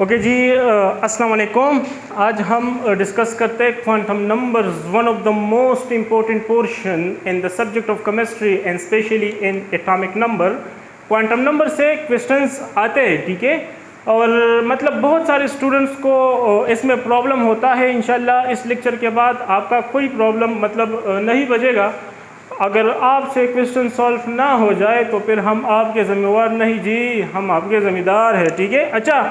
Okay जी, अस्सलाम वालेकुम। आज हम डिस्कस करते हैं quantum numbers, one of the most important portion in the subject of chemistry and specially in atomic number. Quantum number से questions आते हैं, ठीक है, और मतलब बहुत सारे स्टूडेंट्स को इसमें प्रॉब्लम होता है। इंशाल्लाह इस लेक्चर के बाद आपका कोई प्रॉब्लम मतलब नहीं बचेगा। अगर आपसे क्वेश्चन सॉल्व ना हो जाए तो फिर हम आपके ज़िम्मेवार नहीं जी, हम आपके ज़िम्मेदार हैं, ठीक है। अच्छा,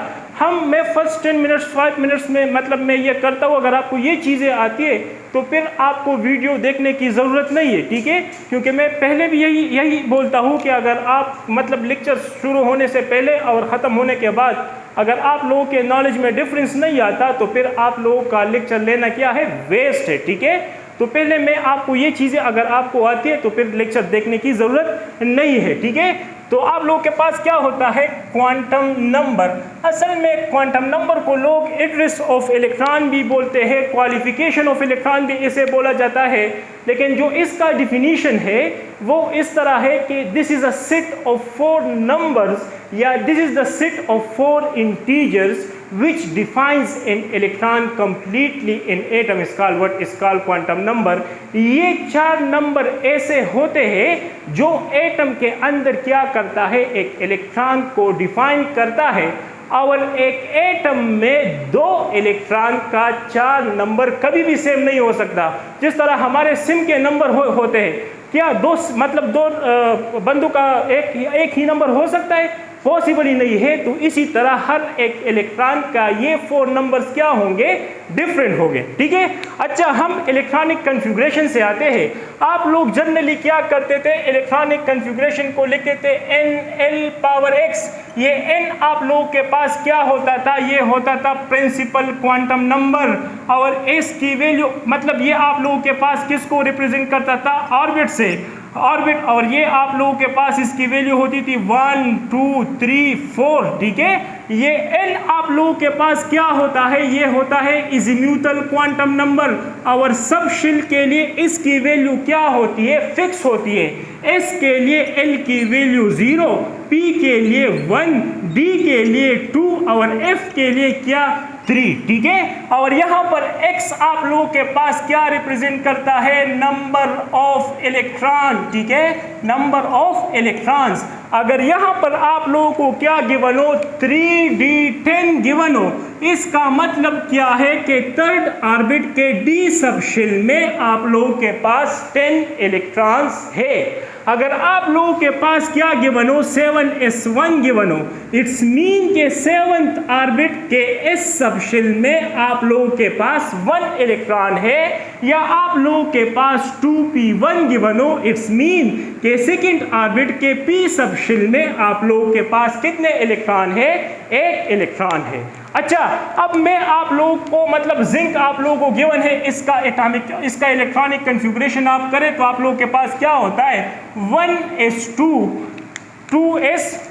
मैं फर्स्ट 10 मिनट्स 5 मिनट्स में मतलब मैं ये करता हूँ। अगर आपको ये चीज़ें आती है तो फिर आपको वीडियो देखने की ज़रूरत नहीं है, ठीक है, क्योंकि मैं पहले भी यही बोलता हूँ कि अगर आप मतलब लेक्चर शुरू होने से पहले और ख़त्म होने के बाद अगर आप लोगों के नॉलेज में डिफरेंस नहीं आता तो फिर आप लोगों का लेक्चर लेना क्या है, वेस्ट है, ठीक है। तो पहले मैं आपको ये चीज़ें अगर आपको आती है तो फिर लेक्चर देखने की ज़रूरत नहीं है, ठीक है। तो आप लोगों के पास क्या होता है, क्वांटम नंबर। असल में क्वांटम नंबर को लोग एड्रेस ऑफ इलेक्ट्रॉन भी बोलते हैं, क्वालिफिकेशन ऑफ इलेक्ट्रॉन भी इसे बोला जाता है, लेकिन जो इसका डिफिनीशन है वो इस तरह है कि this is a set of 4 numbers या this is the set of 4 integers which defines an electron completely in atom is called what is called quantum number। ये 4 नंबर ऐसे होते हैं जो एटम के अंदर क्या करता है, एक इलेक्ट्रॉन को डिफाइन करता है। और एक एटम में 2 इलेक्ट्रॉन का 4 नंबर कभी भी सेम नहीं हो सकता। जिस तरह हमारे सिम के नंबर होते हैं, क्या 2 मतलब 2 बंदों का एक ही नंबर हो सकता है? पॉसिबल ही नहीं है। तो इसी तरह हर एक इलेक्ट्रॉन का ये 4 नंबर्स क्या होंगे, डिफरेंट होंगे, ठीक है। अच्छा, हम इलेक्ट्रॉनिक कन्फिग्रेशन से आते हैं। आप लोग जनरली क्या करते थे, इलेक्ट्रॉनिक कन्फिग्रेशन को लिखते थे NL⁻x। ये n आप लोगों के पास क्या होता था, ये होता था प्रिंसिपल क्वांटम नंबर। और s की वैल्यू मतलब ये आप लोगों के पास किसको रिप्रेजेंट करता था, ऑर्बिट से, ऑर्बिट। और ये आप लोगों के पास इसकी वैल्यू होती थी 1 2 3 4, ठीक है। ये n आप लोगों के पास क्या होता है, ये होता है इज़िम्यूटल क्वांटम नंबर। और सब शेल के लिए इसकी वैल्यू क्या होती है, फिक्स होती है। s के लिए l की वैल्यू 0, p के लिए 1, d के लिए 2 और f के लिए क्या, 3, ठीक है। और यहाँ पर x आप लोगों के पास क्या रिप्रेजेंट करता है, नंबर ऑफ इलेक्ट्रॉन, ठीक है, नंबर ऑफ इलेक्ट्रॉन्स। अगर यहाँ पर आप लोगों को क्या गिवन हो, 3d10 गिवन हो, इसका मतलब क्या है कि थर्ड ऑर्बिट के d सब शेल में आप लोगों के पास 10 इलेक्ट्रॉन्स है। अगर आप लोगों के पास क्या गिवन हो, 7s1 गिवन हो, इट्स मीन के 7th ऑर्बिट के s सब शेल में आप लोगों के पास 1 इलेक्ट्रॉन है। या आप लोगों के पास 2p1 गिवन हो, इट्स मीन के सेकंड ऑर्बिट के p सब शेल में आप लोगों के पास कितने इलेक्ट्रॉन है, 1 इलेक्ट्रॉन है। अच्छा, अब मैं आप लोगों को मतलब जिंक आप लोगों को गिवन है, इसका इलेक्ट्रॉनिक कन्फिग्रेशन आप करें तो आप लोगों के पास क्या होता है, 1s2 2s2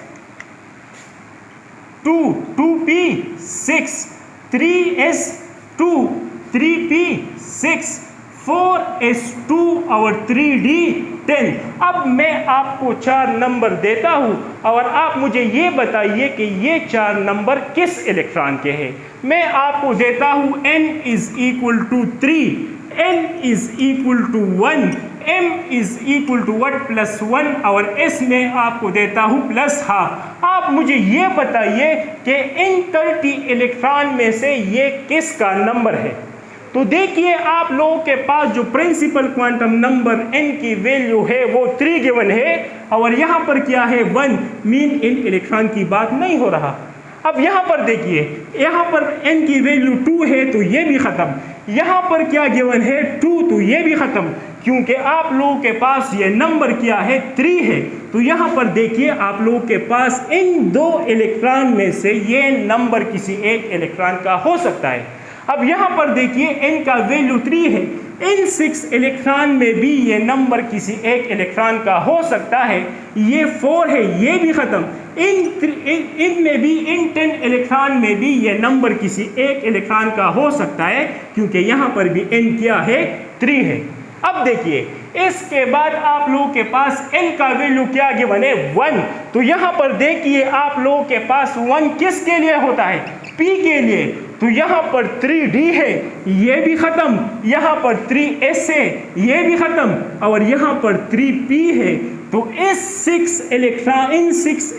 2p6 3s2 3p6 4s2 और 3d10। अब मैं आपको 4 नंबर देता हूं और आप मुझे ये बताइए कि ये 4 नंबर किस इलेक्ट्रॉन के हैं। मैं आपको देता हूं n = 3, n = 1, m = what +1 और s में आपको देता हूं +½ आप मुझे ये बताइए कि इन 30 इलेक्ट्रॉन में से ये किसका नंबर है। तो देखिए, आप लोगों के पास जो प्रिंसिपल क्वांटम नंबर n की वैल्यू है वो 3 गिवन है और यहाँ पर क्या है, 1, मीन इन इलेक्ट्रॉन की बात नहीं हो रहा। अब यहाँ पर देखिए, यहाँ पर n की वैल्यू 2 है तो ये भी ख़त्म। यहाँ पर क्या गिवन है, 2, तो ये भी ख़त्म, क्योंकि आप लोगों के पास ये नंबर क्या है, 3 है। तो यहाँ पर देखिए, आप लोगों के पास इन 2 इलेक्ट्रॉन में से ये नंबर किसी एक इलेक्ट्रॉन का हो सकता है। अब यहाँ पर देखिए, n का वैल्यू 3 है, इन 6 इलेक्ट्रॉन में भी ये नंबर किसी एक इलेक्ट्रॉन का हो सकता है। ये 4 है, ये भी ख़त्म। इन में भी, इन 10 इलेक्ट्रॉन में भी ये नंबर किसी एक इलेक्ट्रॉन का हो सकता है, क्योंकि यहाँ पर भी n क्या है, 3 है। अब देखिए, इसके बाद आप लोगों के पास n का वैल्यू क्या गिवन है 1। तो यहाँ पर देखिए आप लोगों के पास 1 किसके लिए होता है, p के लिए। तो यहाँ पर 3d है, ये भी खत्म, यहाँ पर 3s है, ये भी खत्म, और यहाँ पर 3p है। तो इन 6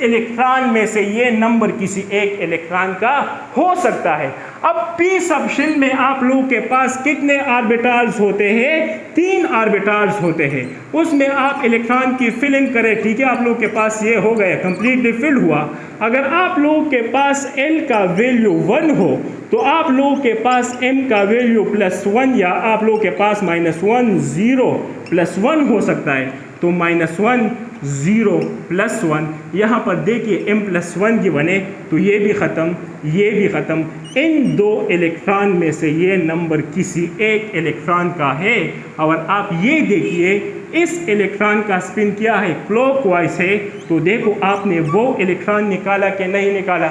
इलेक्ट्रॉन में से ये नंबर किसी एक इलेक्ट्रॉन का हो सकता है। अब p सब शेल में आप लोगों के पास कितने ऑर्बिटल्स होते हैं, 3 ऑर्बिटल्स होते हैं। उसमें आप इलेक्ट्रॉन की फिलिंग करें, ठीक है, आप लोगों के पास ये हो गया, कंप्लीटली फिल हुआ। अगर आप लोगों के पास l का वैल्यू 1 हो तो आप लोगों के पास m का वैल्यू +1 या आप लोगों के पास -1 0 +1 हो सकता है। तो -1 0 +1, यहाँ पर देखिए m+1 की बने तो ये भी ख़त्म, ये भी ख़त्म। इन 2 इलेक्ट्रॉन में से ये नंबर किसी एक इलेक्ट्रॉन का है। और आप ये देखिए इस इलेक्ट्रॉन का स्पिन क्या है, क्लॉकवाइज है। तो देखो आपने वो इलेक्ट्रॉन निकाला कि नहीं निकाला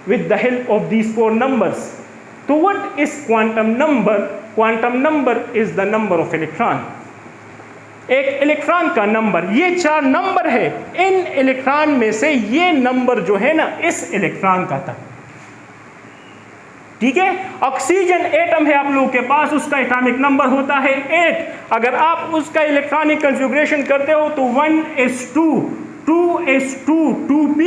with the help of these 4 numbers। तो what is quantum number? Quantum number is the number of electron। एक इलेक्ट्रॉन का नंबर, ये 4 नंबर है, इन इलेक्ट्रॉन में से ये नंबर जो है ना इस इलेक्ट्रॉन का था, ठीक है। ऑक्सीजन एटम है आप लोगों के पास, उसका एटॉमिक नंबर होता है 8। अगर आप उसका इलेक्ट्रॉनिक कॉन्फ़िगरेशन करते हो तो 1s2 2s2 2p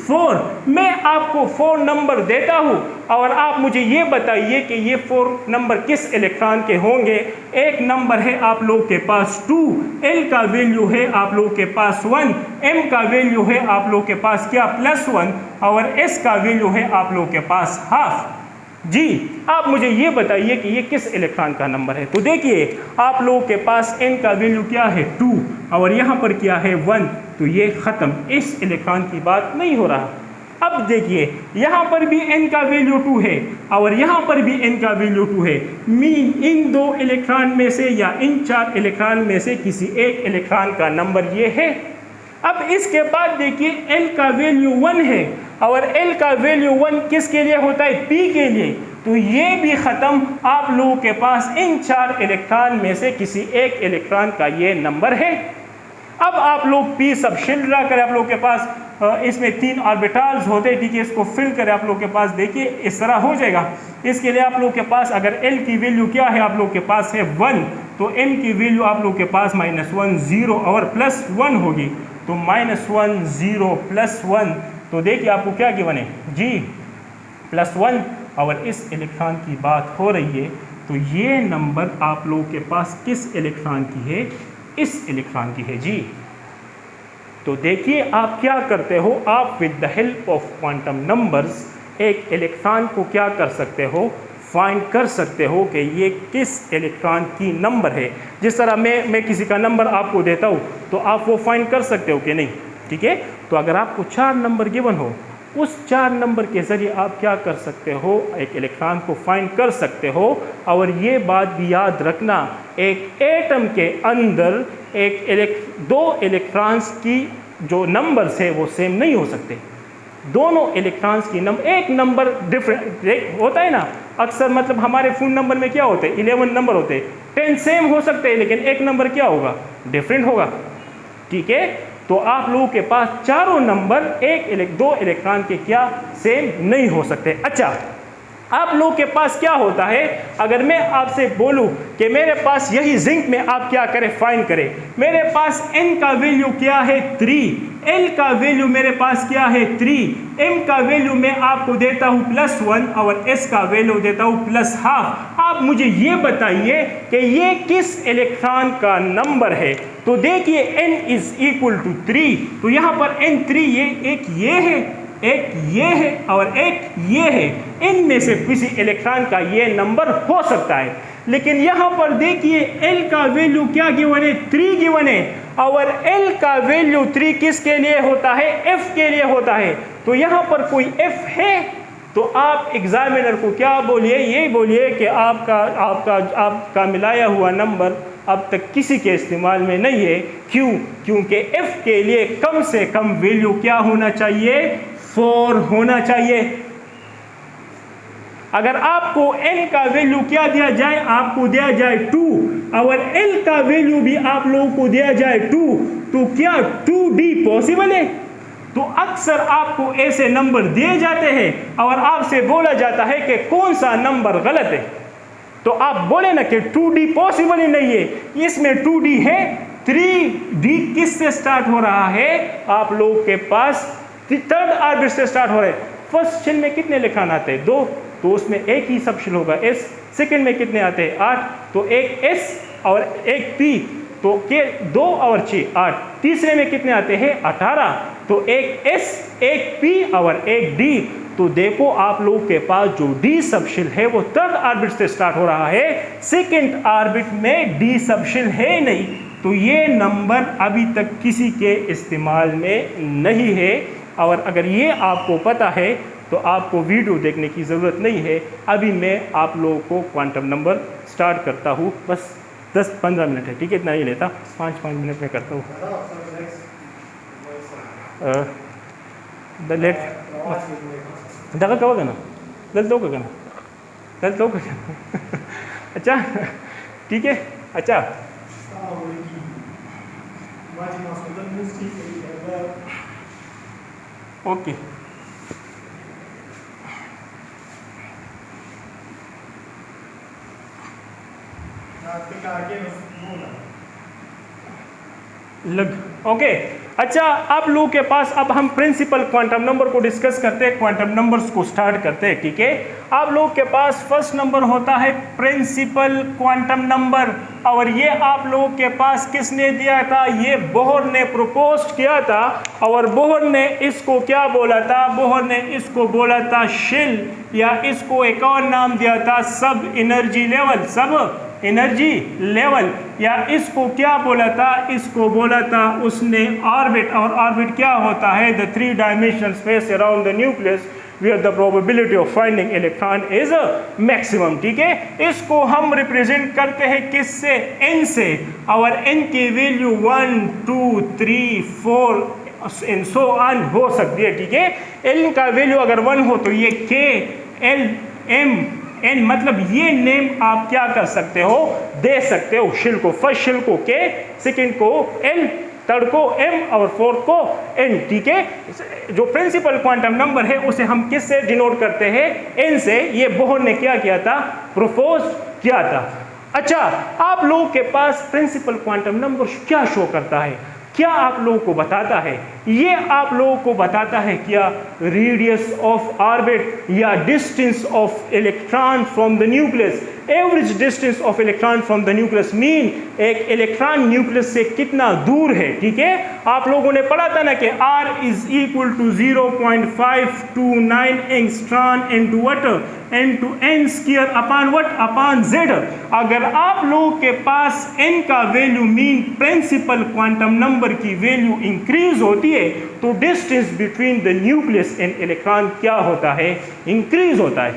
4। मैं आपको 4 नंबर देता हूं और आप मुझे ये बताइए कि ये 4 नंबर किस इलेक्ट्रॉन के होंगे। एक नंबर है आप लोगों के पास 2, l का वैल्यू है आप लोगों के पास 1, m का वैल्यू है आप लोगों के पास क्या +1, और s का वैल्यू है आप लोगों के पास ½ जी। आप मुझे ये बताइए कि ये किस इलेक्ट्रॉन का नंबर है। तो देखिए आप लोगों के पास n का वैल्यू क्या है 2 और यहाँ पर क्या है 1, तो ये ख़त्म, इस इलेक्ट्रॉन की बात नहीं हो रहा। अब देखिए यहाँ पर भी n का वैल्यू 2 है और यहाँ पर भी n का वैल्यू 2 है। मीन इन 2 इलेक्ट्रॉन में से या इन 4 इलेक्ट्रॉन में से किसी एक इलेक्ट्रॉन का नंबर ये है। अब इसके बाद देखिए l का वैल्यू 1 है और l का वैल्यू 1 किसके लिए होता है, p के लिए। तो ये भी ख़त्म, आप लोगों के पास इन 4 इलेक्ट्रॉन में से किसी एक इलेक्ट्रॉन का ये नंबर है। अब आप लोग p सब शेल ड्रा करें, आप लोगों के पास इसमें 3 ऑर्बिटल्स होते हैं, ठीक है, इसको फिल करें। आप लोगों के पास देखिए इस तरह हो जाएगा। इसके लिए आप लोगों के पास अगर l की वैल्यू क्या है, आप लोगों के पास है 1, तो m की वैल्यू आप लोगों के पास -1 0 और +1 होगी। तो -1 0 +1, तो देखिए आपको क्या गिवन है जी +1, और इस इलेक्ट्रॉन की बात हो रही है। तो ये नंबर आप लोगों के पास किस इलेक्ट्रॉन की है, इस इलेक्ट्रॉन की है जी। तो देखिए आप क्या करते हो, आप with the help of quantum numbers एक इलेक्ट्रॉन को क्या कर सकते हो, फाइंड कर सकते हो कि ये किस इलेक्ट्रॉन की नंबर है। जिस तरह मैं किसी का नंबर आपको देता हूँ तो आप वो फाइंड कर सकते हो कि नहीं, ठीक है। तो अगर आपको 4 नंबर गिवन हो, उस 4 नंबर के ज़रिए आप क्या कर सकते हो, एक इलेक्ट्रॉन को फाइंड कर सकते हो। और ये बात भी याद रखना, एक एटम के अंदर 2 इलेक्ट्रॉन्स की जो नंबर्स है वो सेम नहीं हो सकते। दोनों इलेक्ट्रॉन्स की एक नंबर डिफरेंट होता है ना, अक्सर मतलब हमारे फ़ोन नंबर में क्या होते हैं 11 नंबर होते हैं, 10 सेम हो सकते हैं, लेकिन एक नंबर क्या होगा, डिफरेंट होगा, ठीक है। तो आप लोगों के पास चारों नंबर 2 इलेक्ट्रॉन के क्या सेम नहीं हो सकते। अच्छा, आप लोगों के पास क्या होता है, अगर मैं आपसे बोलूं कि मेरे पास यही जिंक में आप क्या करें, फाइंड करें। मेरे पास n का वैल्यू क्या है 3, l का वैल्यू मेरे पास क्या है 3, m का वैल्यू मैं आपको देता हूं +1 और s का वैल्यू देता हूं ½ आप मुझे ये बताइए कि ये किस इलेक्ट्रॉन का नंबर है। तो देखिए n = 3, तो यहाँ पर n3 ये है, एक ये है और एक ये है, इनमें से किसी इलेक्ट्रॉन का ये नंबर हो सकता है। लेकिन यहाँ पर देखिए l का वैल्यू क्या गिवन है, 3 गिवन है, और l का वैल्यू 3 किसके लिए होता है, f के लिए होता है। तो यहाँ पर कोई f है तो आप एग्जामिनर को क्या बोलिए, ये बोलिए कि आपका मिलाया हुआ नंबर अब तक किसी के इस्तेमाल में नहीं है। क्यों? क्योंकि f के लिए कम से कम वैल्यू क्या होना चाहिए, 4 होना चाहिए। अगर आपको n का वैल्यू क्या दिया जाए, आपको दिया जाए 2 और l का वैल्यू भी आप लोगों को दिया जाए 2, तो क्या 2d पॉसिबल है? तो अक्सर आपको ऐसे नंबर दिए जाते हैं और आपसे बोला जाता है कि कौन सा नंबर गलत है, तो आप बोले ना कि 2d पॉसिबल ही नहीं है, इसमें 2d है। 3d किससे स्टार्ट हो रहा है? आप लोगों के पास थर्ड आर्बिट से स्टार्ट हो रहा है। फर्स्ट शेल में कितने इलेक्ट्रॉन आते हैं? 2, तो उसमें एक ही सब शेल होगा s। सेकंड में कितने आते हैं? 8, तो एक s और एक p, तो के 2 और 6 8। तीसरे में कितने आते हैं? 18, तो एक s एक p और एक d। तो देखो आप लोगों के पास जो d सब शेल है वो थर्ड आर्बिट से स्टार्ट हो रहा है, सेकंड आर्बिट में d सब शेल है नहीं, तो ये नंबर अभी तक किसी के इस्तेमाल में नहीं है। और अगर ये आपको पता है तो आपको वीडियो देखने की ज़रूरत नहीं है। अभी मैं आप लोगों को क्वांटम नंबर स्टार्ट करता हूँ, बस 10-15 मिनट है, ठीक है, इतना ही लेता, 5-5 मिनट में करता हूँ। दगत होगा ना, गलत होगा ना, गलत होगा अच्छा ठीक है, अच्छा ओके। लग ओके। अच्छा, आप लोगों के पास अब हम प्रिंसिपल क्वांटम नंबर को डिस्कस करते हैं, क्वांटम नंबर्स को स्टार्ट करते हैं, ठीक है। आप लोगों के पास फर्स्ट नंबर होता है प्रिंसिपल क्वांटम नंबर, और ये आप लोगों के पास किसने दिया था? ये बोहर ने प्रपोज किया था, और बोहर ने इसको क्या बोला था? बोहर ने इसको बोला था शेल, या इसको एक और नाम दिया था सब एनर्जी लेवल, सब एनर्जी लेवल, या इसको क्या बोला था? इसको बोला था उसने ऑर्बिट। और ऑर्बिट क्या होता है? The 3 dimensional space around the nucleus where the probability of finding electron is a maximum, ठीक है। इसको हम रिप्रेजेंट करते हैं किससे? n से, और n की वैल्यू 1 2 3 4 एंड सो ऑन हो सकती है, ठीक है। n का वैल्यू अगर 1 हो तो ये k l m n, मतलब ये नेम आप क्या कर सकते हो? दे सकते हो शेल को, फर्स्ट शेल को k, सेकंड को l, थर्ड को m और फोर्थ को n, ठीक है। जो प्रिंसिपल क्वांटम नंबर है उसे हम किससे डिनोट करते हैं? n से। ये बोहर ने क्या किया था? प्रपोज किया था। अच्छा, आप लोगों के पास प्रिंसिपल क्वांटम नंबर क्या शो करता है? क्या आप लोगों को बताता है? ये आप लोगों को बताता है क्या? रेडियस ऑफ ऑर्बिट या distance of electron from the nucleus. Average distance of electron from the nucleus mean एक इलेक्ट्रॉन न्यूक्लियस से कितना दूर है, ठीक है। आप लोगों ने पढ़ा था ना कि R is equal to 0.529 angstrom into what? Into n square upon what? Upon z। अगर आप लोगों के पास n का value mean principal quantum number की वैल्यू इंक्रीज होती है तो distance between the nucleus and electron क्या होता है? इंक्रीज होता है।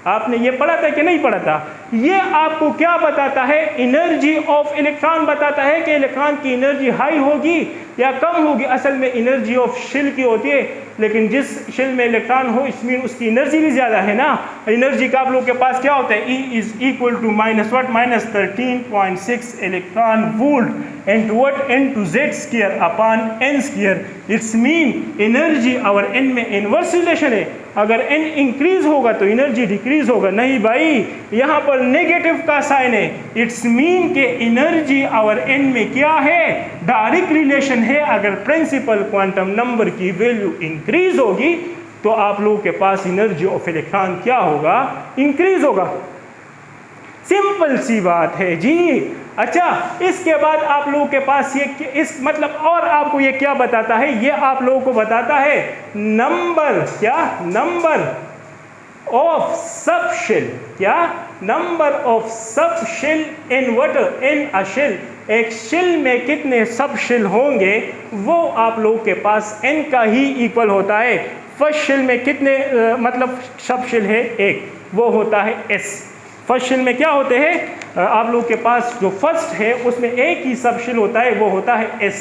आपने ये पढ़ा था कि नहीं पढ़ा था? ये आपको क्या बताता है? एनर्जी ऑफ इलेक्ट्रॉन बताता है कि इलेक्ट्रॉन की एनर्जी हाई होगी या कम होगी। असल में एनर्जी ऑफ शेल की होती है, लेकिन जिस शेल में इलेक्ट्रॉन हो इसमें उसकी एनर्जी भी ज़्यादा है ना। एनर्जी का आप लोग के पास क्या होता है? E is equal to minus what? Minus 13.6 electron volt into what? Into z square upon n square. It's mean energy और n में इनवर्स रिलेशन है। अगर n इंक्रीज होगा तो एनर्जी डिक्रीज होगा। नहीं भाई, यहाँ पर नेगेटिव का साइन है। इट्स मीन के एनर्जी और n में क्या है? डायरेक्ट रिलेशन है। अगर प्रिंसिपल क्वांटम नंबर की वैल्यू इंक्रीज होगी तो आप लोगों के पास एनर्जी ऑफ इलेक्ट्रॉन क्या होगा? इंक्रीज होगा। सिंपल सी बात है जी। अच्छा, इसके बाद आप लोगों के पास ये इस मतलब और आपको ये क्या बताता है? ये आप लोगों को बताता है नंबर, क्या? नंबर ऑफ सब शेल, क्या? Number of sub shell in what? In a shell. एक शेल में कितने सब शेल होंगे वो आप लोगों के पास n का ही इक्वल होता है। फर्स्ट शेल में कितने मतलब सब शेल है? एक, वो होता है s। फर्स्ट शेल में क्या होते हैं? आप लोगों के पास जो फर्स्ट है उसमें एक ही सब शेल होता है, वो होता है s।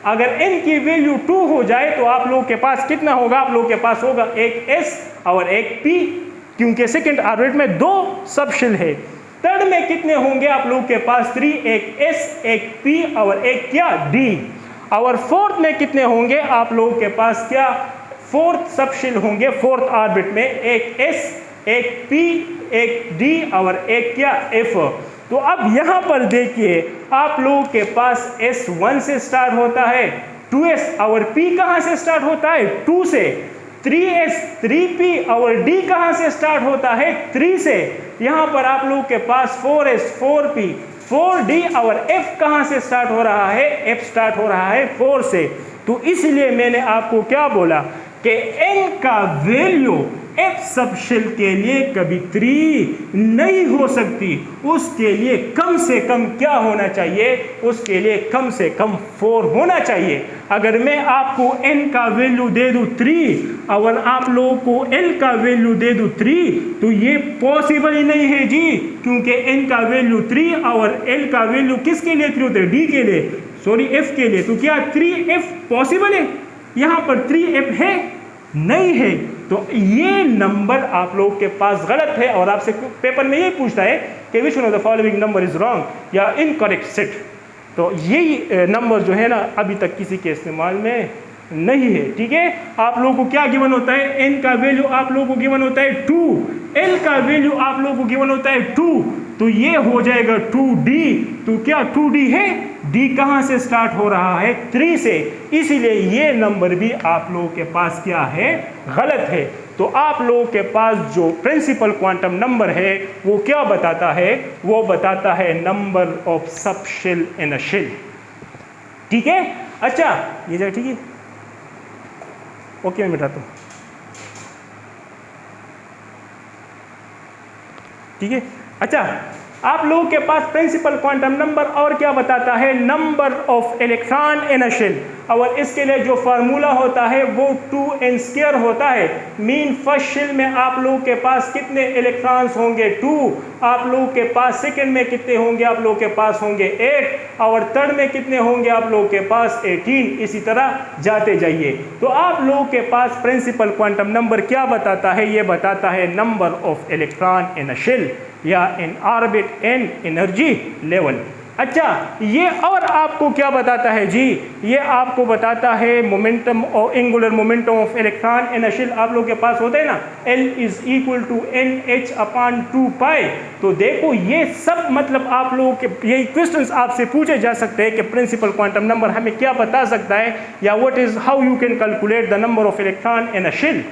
अगर n की वैल्यू 2 हो जाए तो आप लोगों के पास कितना होगा? आप लोगों के पास होगा एक s और एक p, क्योंकि सेकेंड ऑर्बिट में 2 सब शेल है। थर्ड में कितने होंगे आप लोगों के पास? 3, एक S, एक P और एक क्या D। और फोर्थ में कितने होंगे आप लोगों के पास? क्या फोर्थ सब शेल होंगे फोर्थ ऑर्बिट में, एक S, एक P, एक D और एक क्या F। तो अब यहाँ पर देखिए आप लोगों के पास S1 से स्टार्ट होता है 2S और P कहाँ से स्टार्ट होता है? 2 से। 3S, 3P और D कहाँ से स्टार्ट होता है? 3 से। यहाँ पर आप लोगों के पास 4S, 4P, 4D और F कहाँ से स्टार्ट हो रहा है? F स्टार्ट हो रहा है 4 से। तो इसलिए मैंने आपको क्या बोला कि n का वैल्यू F सब शेल के लिए कभी 3 नहीं हो सकती, उसके लिए कम से कम क्या होना चाहिए? उसके लिए कम से कम 4 होना चाहिए। अगर मैं आपको n का वैल्यू दे दूं 3 और आप लोगों को l का वैल्यू दे दूं 3 तो ये पॉसिबल ही नहीं है जी, क्योंकि n का वैल्यू 3 और l का वैल्यू किसके लिए 3 होते हैं? D के लिए, सॉरी F के लिए। तो क्या 3F पॉसिबल है? यहाँ पर 3F है? नहीं है। तो ये नंबर आप लोगों के पास गलत है और आपसे पेपर में यही पूछता है कि which one of the following number is wrong या इनकरेक्ट सेट। तो यही नंबर जो है ना अभी तक किसी के इस्तेमाल में नहीं है। ठीक है, आप लोगों को क्या गिवन होता है? n का वैल्यू आप लोगों को गिवन होता है 2, l का वैल्यू आप लोगों को गिवन होता है 2, तो ये हो जाएगा 2D। तो क्या 2D है? D कहाँ से स्टार्ट हो रहा है? 3 से। इसीलिए ये नंबर भी आप लोगों के पास क्या है? गलत है। तो आप लोगों के पास जो प्रिंसिपल क्वांटम नंबर है वो क्या बताता है? वो बताता है number of sub shell in a shell. ठीक है, अच्छा ये जगह ठीक है, ओके मैं मिटाता हूँ। ठीक है, अच्छा आप लोगों के पास प्रिंसिपल क्वांटम नंबर और क्या बताता है? Number of electron in a shell. और इसके लिए जो फार्मूला होता है वो 2n² होता है। मीन फर्स्ट शेल में आप लोगों के पास कितने इलेक्ट्रॉन्स होंगे? 2। आप लोगों के पास सेकंड में कितने होंगे? आप लोगों के पास होंगे 8 और थर्ड में कितने होंगे? आप लोगों के पास 18। इसी तरह जाते जाइए। तो आप लोगों के पास प्रिंसिपल क्वांटम नंबर क्या बताता है? ये बताता है number of electron in a shell या in orbit and energy level. अच्छा, ये और आपको क्या बताता है जी? ये आपको बताता है मोमेंटम और angular momentum of electron in a shell. आप लोगों के पास होता है ना L is equal to NH/2π। तो देखो ये सब मतलब आप लोगों के यही क्वेश्चंस आपसे पूछे जा सकते हैं कि प्रिंसिपल क्वांटम नंबर हमें क्या बता सकता है या what is how you can calculate the number of electron in a shell.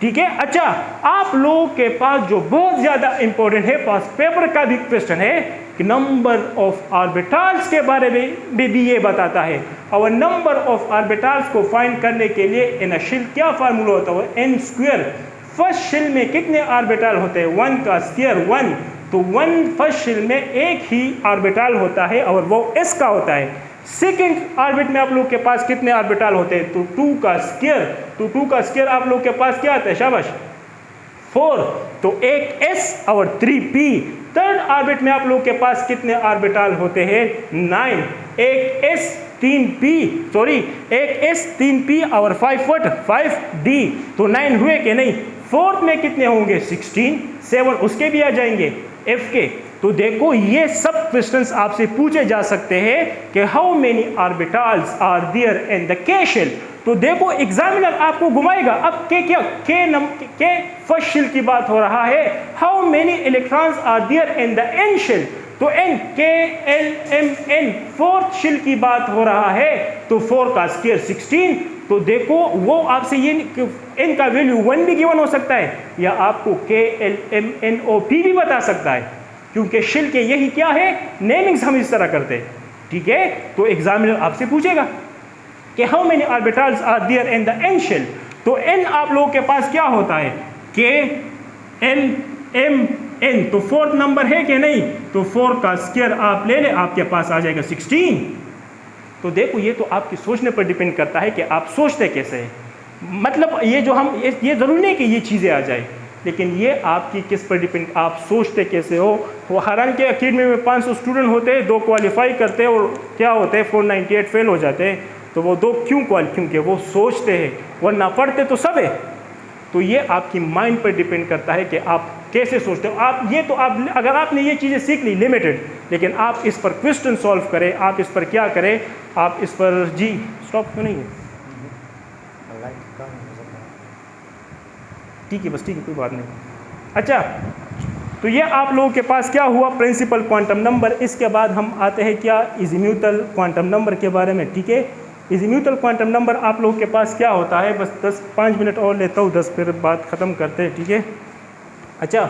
ठीक है, अच्छा आप लोगों के पास जो बहुत ज्यादा इंपॉर्टेंट है, पास पेपर का भी क्वेश्चन है कि नंबर ऑफ ऑर्बिटल्स के बारे में भी ये बताता है। और नंबर ऑफ ऑर्बिटल्स को फाइंड करने के लिए इन अ शेल क्या फार्मूला होता है? n²। फर्स्ट शेल में कितने ऑर्बिटल होते हैं? 1 का स्क्वायर 1। तो 1 फर्स्ट शेल में एक ही ऑर्बिटल होता है और वो s का होता है। सेकेंड ऑर्बिट में आप लोग के पास कितने ऑर्बिटल होते हैं? तो 2 का स्क्वायर। तो 2 का स्क्वायर आप लोग के पास क्या आता है? शाबाश 4। तो एक S और 3P। थर्ड ऑर्बिट में आप लोग के पास कितने ऑर्बिटल होते हैं? 9। एक S 3P, सॉरी एक S 3P और 5D। तो 9 हुए कि नहीं? फोर्थ में कितने होंगे? 16, 7 उसके भी आ जाएंगे F के। तो देखो ये सब क्वेश्चंस आपसे पूछे जा सकते हैं कि how many orbitals are there in the K shell. तो देखो एग्जामिनर आपको घुमाएगा। अब K क्या? K फर्स्ट शेल की बात हो रहा है। How many electrons are there in the N shell. तो N K L M N fourth shell की बात हो रहा है। तो 4 का स्क्वायर 16। तो देखो वो आपसे ये N का वैल्यू 1 भी गिवन हो सकता है या आपको K L M N O P भी बता सकता है, क्योंकि शेल के यही क्या है नेमिंग्स हम इस तरह करते हैं। ठीक है, तो एग्जामिनर आपसे पूछेगा कि how many orbitals are there in the N shell. तो N आप लोगों के पास क्या होता है? K L M N। तो फोर्थ नंबर है कि नहीं? तो 4 का स्क्वायर आप ले ले, आपके पास आ जाएगा 16। तो देखो ये तो आपकी सोचने पर डिपेंड करता है कि आप सोचते कैसे हैं। मतलब ये जो हम ये जरूरी नहीं कि ये चीज़ें आ जाए, लेकिन ये आपकी किस पर डिपेंड, आप सोचते कैसे हो। वो हालांकि अकेडमी में 500 स्टूडेंट होते हैं, 2 क्वालिफाई करते हैं और क्या होते हैं 498 फेल हो जाते हैं। तो वो 2 क्यों क्योंकि वो सोचते हैं, वरना पढ़ते तो सब है। तो ये आपकी माइंड पर डिपेंड करता है कि आप कैसे सोचते हो। आप अगर आपने ये चीज़ें सीख ली लिमिटेड, लेकिन आप इस पर क्वेश्चन सॉल्व करें, आप इस पर क्या करें, आप इस पर जी स्टॉप क्यों नहीं है, ठीक है बस ठीक है कोई बात नहीं। अच्छा, तो ये आप लोगों के पास क्या हुआ, प्रिंसिपल क्वांटम नंबर। इसके बाद हम आते हैं क्या, इज़ीम्यूटल क्वांटम नंबर के बारे में। ठीक है, इज़ीम्यूटल क्वांटम नंबर आप लोगों के पास क्या होता है, बस 5 मिनट और लेता हूँ, 10 फिर बात ख़त्म करते हैं। ठीक है, अच्छा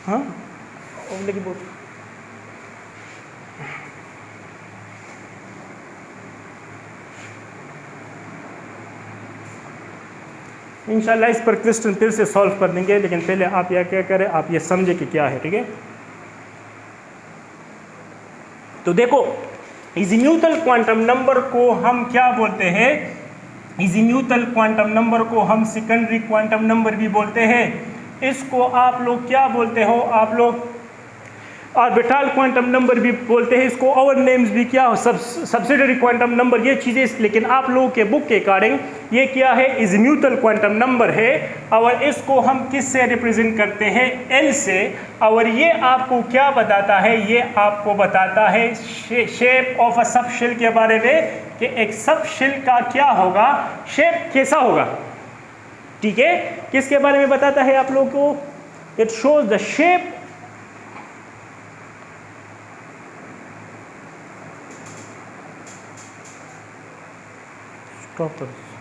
हाँ लेकिन इंशाल्लाह इस पर क्वेश्चन फिर से सॉल्व कर देंगे, लेकिन पहले आप यह क्या करें, आप ये समझे कि क्या है। ठीक है, तो देखो इज़ीम्यूटल क्वांटम नंबर को हम क्या बोलते हैं, इज़ीम्यूटल क्वांटम नंबर को हम सेकेंडरी क्वांटम नंबर भी बोलते हैं। इसको आप लोग क्या बोलते हो, आप लोग ऑर्बिटल क्वांटम नंबर भी बोलते हैं, इसको और नेम्स भी क्या हो, सब्सिडियरी क्वांटम नंबर, ये चीज़ें। लेकिन आप लोगों के बुक के अकॉर्डिंग ये क्या है, इज़ीम्यूटल क्वांटम नंबर है, और इसको हम किस से रिप्रेजेंट करते हैं, एल से। और ये आपको क्या बताता है, ये आपको बताता है शेप ऑफ अ सब शेल के बारे में, कि एक सब शेल का क्या होगा, शेप कैसा होगा। ठीक है, किसके बारे में बताता है आप लोगों को, it shows the shape Stop this.